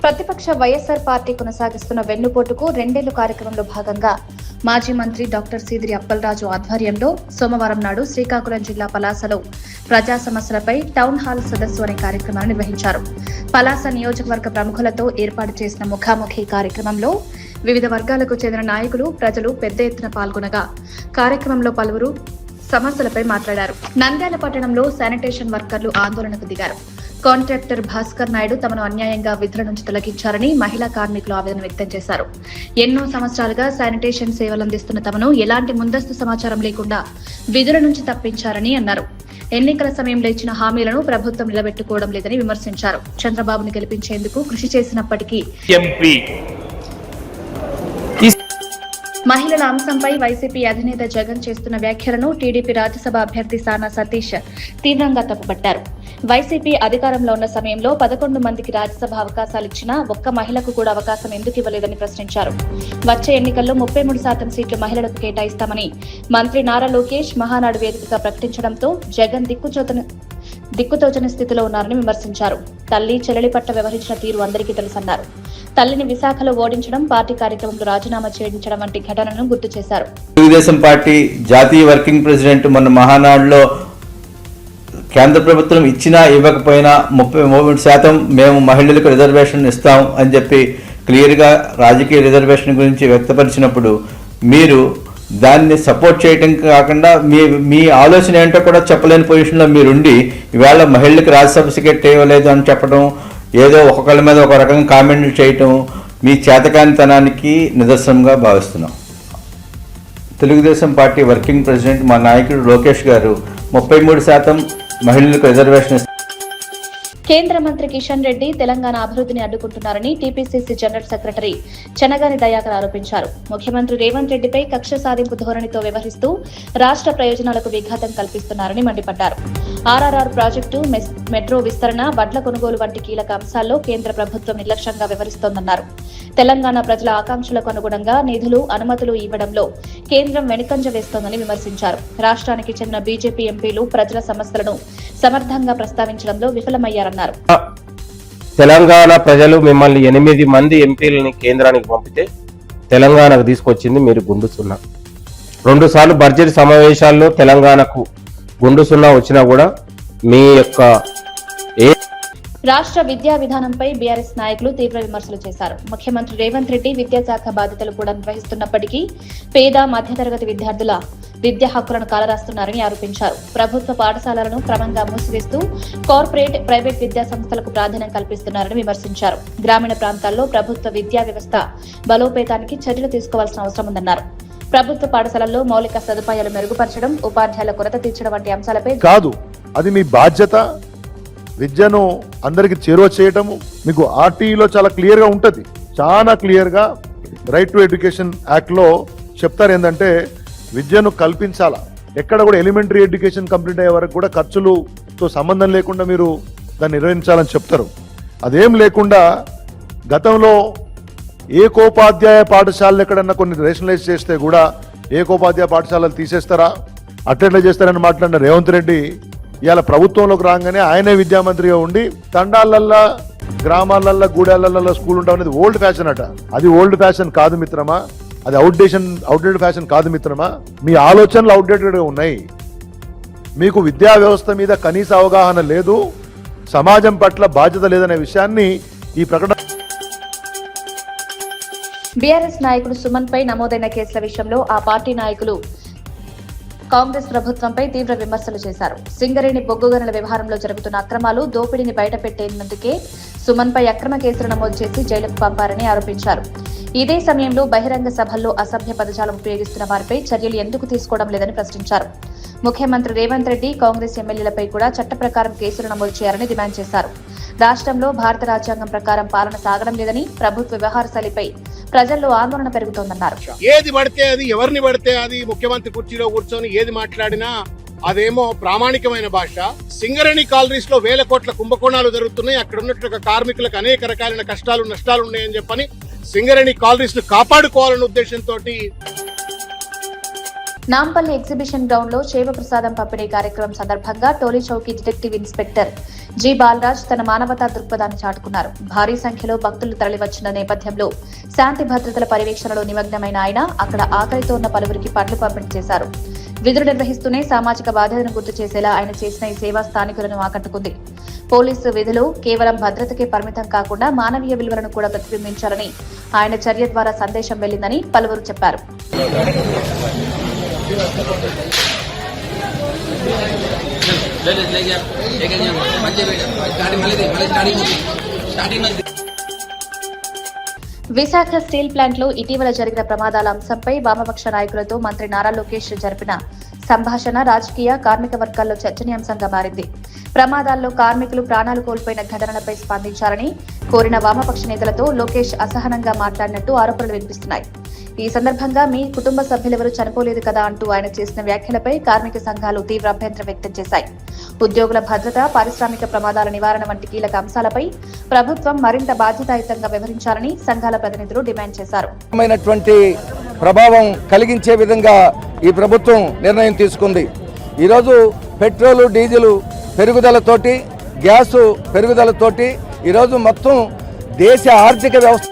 ప్రతిపక్ష వైఎస్ఆర్ పార్టీ కొనసాగిస్తున్న వెన్నుపోటుకు రెండేళ్లు కార్యక్రమంలో భాగంగా మాజీ మంత్రి డాక్టర్ సీదిరి అప్పలరాజు ఆధ్వర్యంలో సోమవారం నాడు శ్రీకాకుళం జిల్లా పలాసలో ప్రజా సమస్యలపై టౌన్ హాల్ సదస్సు అనే కార్యక్రమాన్ని నిర్వహించారు. పలాస నియోజకవర్గ ప్రముఖులతో ఏర్పాటు చేసిన ముఖాముఖి కార్యక్రమంలో వివిధ వర్గాలకు చెందిన నాయకులు, ప్రజలు పెద్ద ఎత్తున పాల్గొనగా కార్యక్రమంలో పలువురు సమస్యలపై మాట్లాడారు. నంద్యాల పట్టణంలో శానిటేషన్ వర్కర్లు ఆందోళనకు దిగారు. కాంట్రాక్టర్ భాస్కర్ నాయుడు తమను అన్యాయంగా విధుల నుంచి తొలగించారని మహిళా కార్మికులు ఆవేదన వ్యక్తం చేశారు. ఎన్నో సంవత్సరాలుగా శానిటేషన్ సేవలు అందిస్తున్న తమను ఎలాంటి ముందస్తు సమాచారం లేకుండా విధుల నుంచి తప్పించారని అన్నారు. ఎన్నికల సమయంలో ఇచ్చిన హామీలను ప్రభుత్వం నిలబెట్టుకోవడం లేదని విమర్శించారు. చంద్రబాబును గెలిపించేందుకు కృషి చేసినప్పటికీ మహిళల అంశంపై వైసీపీ అధినేత జగన్ చేస్తున్న వ్యాఖ్యలను టీడీపీ రాజ్యసభ అభ్యర్థి సానా సతీష్ తీవ్రంగా తప్పుపట్టారు. వైసీపీ అధికారంలో ఉన్న సమయంలో 11 మందికి రాజ్యసభ అవకాశాలు ఇచ్చినా ఒక్క మహిళకు కూడా అవకాశం ఎందుకు ఇవ్వలేదని ప్రశ్నించారు. వచ్చే ఎన్నికల్లో 33% సీట్లు మహిళలకు కేటాయిస్తామని మంత్రి నారా లోకేష్ మహానాడు వేదికగా ప్రకటించడంతో జగన్ దిక్కుతోచని స్థితిలో ఉన్నారని విమర్శించారు. తల్లి చెల్లెలి పట్ల వ్యవహరించిన తీరు అందరికీ తెలుసన్నారు. తల్లిని విశాఖలో ఓడించడం, పార్టీ కార్యక్రమంలో రాజీనామా చేయించడం వంటి ఘటనను గుర్తు చేశారు. తెలుగుదేశం పార్టీ జాతీయ వర్కింగ్ ప్రెసిడెంట్ మొన్న మహానాడులో కేంద్ర ప్రభుత్వం ఇచ్చినా ఇవ్వకపోయినా 33% మేము మహిళలకు రిజర్వేషన్ ఇస్తాం అని చెప్పి క్లియర్గా రాజకీయ రిజర్వేషన్ గురించి వ్యక్తపరిచినప్పుడు మీరు దాన్ని సపోర్ట్ చేయటం కాకుండా మీ ఆలోచన ఏంటో కూడా చెప్పలేని పొజిషన్లో మీరుండి ఇవాళ మహిళలకు రాజ్యసభ టికెట్ ఇవ్వలేదు అని చెప్పడం, ఏదో ఒక్కొక్కళ్ళ మీద ఒక రకంగా కామెంట్లు చేయటం మీ చేతకానితనానికి నిదర్శనంగా భావిస్తున్నాం. తెలుగుదేశం పార్టీ వర్కింగ్ ప్రెసిడెంట్ మా నాయకుడు లోకేష్ గారు 33% మహిళలకు రిజర్వేషన్. కేంద్ర మంత్రి కిషన్ రెడ్డి తెలంగాణ అభివృద్ధిని అడ్డుకుంటున్నారని TPCC general secretary Chenagani Dayakar ఆరోపించారు. ముఖ్యమంత్రి రేవంత్ రెడ్డిపై కక్ష సాధింపు ధోరణితో వ్యవహరిస్తూ రాష్ట్ర ప్రయోజనాలకు విఘాతం కల్పిస్తున్నారని మండిపడ్డారు. ఆర్ఆర్ఆర్ ప్రాజెక్టు, మెట్రో విస్తరణ, వడ్ల కొనుగోలు వంటి కీలక అంశాల్లో కేంద్ర ప్రభుత్వం నిర్లక్ష్యంగా వ్యవహరిస్తోందన్నారు. తెలంగాణ ప్రజల ఆకాంక్షలకు అనుగుణంగా నిధులు, అనుమతులు ఇవ్వడంలో కేంద్రం వెనుకంజ వేస్తోందని విమర్శించారు. రాష్ట్రానికి చెందిన బీజేపీ ఎంపీలు ప్రజల సమస్యలను సమర్థంగా ప్రస్తావించడంలో విఫలమయ్యారన్నారు. తెలంగాణ ప్రజలు మిమ్మల్ని 8 మంది ఎంపీలని కేంద్రానికి పంపితే తెలంగాణకు తీసుకొచ్చింది మీరు గుండు సున్నా. 2 సార్లు బడ్జెట్ సమావేశాల్లో తెలంగాణకు గుండు సున్నా వచ్చినా కూడా మీ యొక్క రాష్ట్ర విద్యా విధానంపై బీఆర్ఎస్ నాయకులు తీవ్ర విమర్శలు చేశారు. ముఖ్యమంత్రి రేవంత్ రెడ్డి విద్యాశాఖ బాధ్యతలు కూడా నిర్వహిస్తున్నప్పటికీ పేద, మధ్యతరగతి విద్యార్థుల విద్యా హక్కులను కాలరాస్తున్నారని ఆరోపించారు. ప్రభుత్వ పాఠశాలలను క్రమంగా మూసివేస్తూ కార్పొరేట్, ప్రైవేట్ విద్యా సంస్థలకు ప్రాధాన్యం కల్పిస్తున్నారని విమర్శించారు. గ్రామీణ ప్రాంతాల్లో ప్రభుత్వ విద్యా వ్యవస్థ బలోపేతానికి చర్యలు తీసుకోవాల్సిన అవసరం ఉందన్నారు. ప్రభుత్వ పాఠశాలల్లో మౌలిక సదుపాయాలు మెరుగుపరచడం, ఉపాధ్యాయుల కొరత తీర్చడం వంటి అంశాలపై కాదు, అది మీ బాధ్యత. విద్యను అందరికి చేరువ చేయటము మీకు ఆర్టీఈలో చాలా క్లియర్గా ఉంటుంది. చాలా క్లియర్గా రైట్ టు ఎడ్యుకేషన్ యాక్ట్లో చెప్తారు ఏంటంటే విద్యను కల్పించాలా. ఎక్కడ కూడా ఎలిమెంటరీ ఎడ్యుకేషన్ కంప్లీట్ అయ్యే వరకు కూడా ఖర్చులతో సంబంధం లేకుండా మీరు దాన్ని నిర్వహించాలని చెప్తారు. అదేం లేకుండా గతంలో ఏకోపాధ్యాయ పాఠశాలలు ఎక్కడన్నా కొన్ని రేషనలైజ్ చేస్తే కూడా ఏకోపాధ్యాయ పాఠశాలలు తీసేస్తారా, అట్లా చేస్తారని మాట్లాడిన రేవంత్ రెడ్డి ఇవాళ ప్రభుత్వంలోకి రాగానే ఆయనే విద్యామంత్రిగా ఉండి తండాలల్లో, గ్రామాలల్లో, గూడాలల్లో స్కూల్ ఉంటాం అనేది ఓల్డ్ ఫ్యాషన్ అట. అది ఓల్డ్ ఫ్యాషన్ కాదు మిత్రమా, అది అవుట్డేటెడ్ ఫ్యాషన్ కాదు మిత్రమా. మీ ఆలోచనలు అవుట్డేటెడ్గా ఉన్నాయి. మీకు విద్యా వ్యవస్థ మీద కనీస అవగాహన లేదు, సమాజం పట్ల బాధ్యత లేదనే విషయాన్ని ఈ ప్రకటన. బీఆర్ఎస్ నాయకుడు సుమన్ పై నమోదైన కేసుల విషయంలో ఆ పార్టీ నాయకులు కాంగ్రెస్ ప్రభుత్వంపై తీవ్ర విమర్శలు చేశారు. సింగరేణి బొగ్గు గనుల వ్యవహారంలో జరుగుతున్న అక్రమాలు, దోపిడీని బయటపెట్టేందుకే సుమన్ పై అక్రమ కేసులు నమోదు చేసి జైలుకు పంపారని ఆరోపించారు. ఇదే సమయంలో బహిరంగ సభల్లో అసభ్య పదజాలం ఉపయోగిస్తున్న వారిపై చర్యలు ఎందుకు తీసుకోవడం లేదని ప్రశ్నించారు. ముఖ్యమంత్రి రేవంత్ రెడ్డి, కాంగ్రెస్ ఎమ్మెల్యేలపై కూడా చట్ట ప్రకారం కేసులు నమోదు చేయాలని డిమాండ్ చేశారు. రాష్ట్రంలో భారత రాజ్యాంగం ప్రకారం పాలన సాగడం లేదని, ప్రభుత్వ వ్యవహార శైలిపై ప్రజల్లో ఆందోళన పెరుగుతోందన్నారు. ఏది పడితే అది, ఎవరిని పడితే అది ముఖ్యమంత్రి కుర్చీలో కూర్చొని ఏది మాట్లాడినా అదేమో ప్రామాణికమైన భాష. సింగరేణి కాలనీస్ లో 1000 కోట్ల కుంభకోణాలు జరుగుతున్నాయి. అక్కడ ఉన్నట్టు కార్మికులకు అనేక రకాలైన కష్టాలు, నష్టాలు ఉన్నాయని చెప్పని సింగరేణి కాలనీస్ ను కాపాడుకోవాలనే ఉద్దేశంతో నాంపల్లి ఎగ్జిబిషన్ గ్రౌండ్ లో శైవ ప్రసాదం పంపిణీ కార్యక్రమం సందర్భంగా Toli Chowki detective inspector G Balaraj తన మానవతా దృక్పథాన్ని చాటుకున్నారు. భారీ సంఖ్యలో భక్తులు తరలివచ్చిన నేపథ్యంలో శాంతి భద్రతల పర్యవేక్షణలో నిమగ్నమైన ఆయన అక్కడ ఆకలితో ఉన్న పలువురికి పండ్లు పంపిణీ చేశారు. విధులు నిర్వహిస్తూనే సామాజిక బాధ్యతను గుర్తు చేసేలా ఆయన చేసిన ఈ సేవ స్థానికులను ఆకట్టుకుంది. పోలీసు విధులు కేవలం భద్రతకే పరిమితం కాకుండా మానవీయ విలువలను కూడా ప్రతిబింబించాలని ఆయన చర్య ద్వారా సందేశం వెళ్లిందని పలువురు చెప్పారు. విశాఖ స్టీల్ ప్లాంట్ లో ఇటీవల జరిగిన ప్రమాదాల అంశంపై వామపక్ష నాయకులతో మంత్రి నారా లోకేష్ జరిపిన సంభాషణ రాజకీయ కార్మిక వర్గాల్లో చర్చనీయాంశంగా మారింది. ప్రమాదాల్లో కార్మికులు ప్రాణాలు కోల్పోయిన ఘటనలపై స్పందించాలని కోరిన వామపక్ష నేతలతో లోకేష్ అసహనంగా మాట్లాడినట్టు ఆరోపణలు వినిపిస్తున్నాయి. ఈ సందర్భంగా మీ కుటుంబ సభ్యులెవరూ చనిపోలేదు కదా అంటూ ఆయన చేసిన వ్యాఖ్యలపై కార్మిక సంఘాలు తీవ్ర అభ్యంతరం వ్యక్తం చేశాయి. ఉద్యోగుల భద్రత, పారిశ్రామిక ప్రమాదాల నివారణ వంటి కీలక అంశాలపై ప్రభుత్వం మరింత బాధ్యతాయుతంగా వ్యవహరించాలని సంఘాల ప్రతినిధులు డిమాండ్ చేశారు. ప్రభావం కలిగించే విధంగా ఈ ప్రభుత్వం నిర్ణయం తీసుకుంది. ఈరోజు పెట్రోలు, డీజిల్ పెరుగుదలతోటి, గ్యాసు పెరుగుదలతోటి ఈరోజు మొత్తం దేశ ఆర్థిక వ్యవస్థ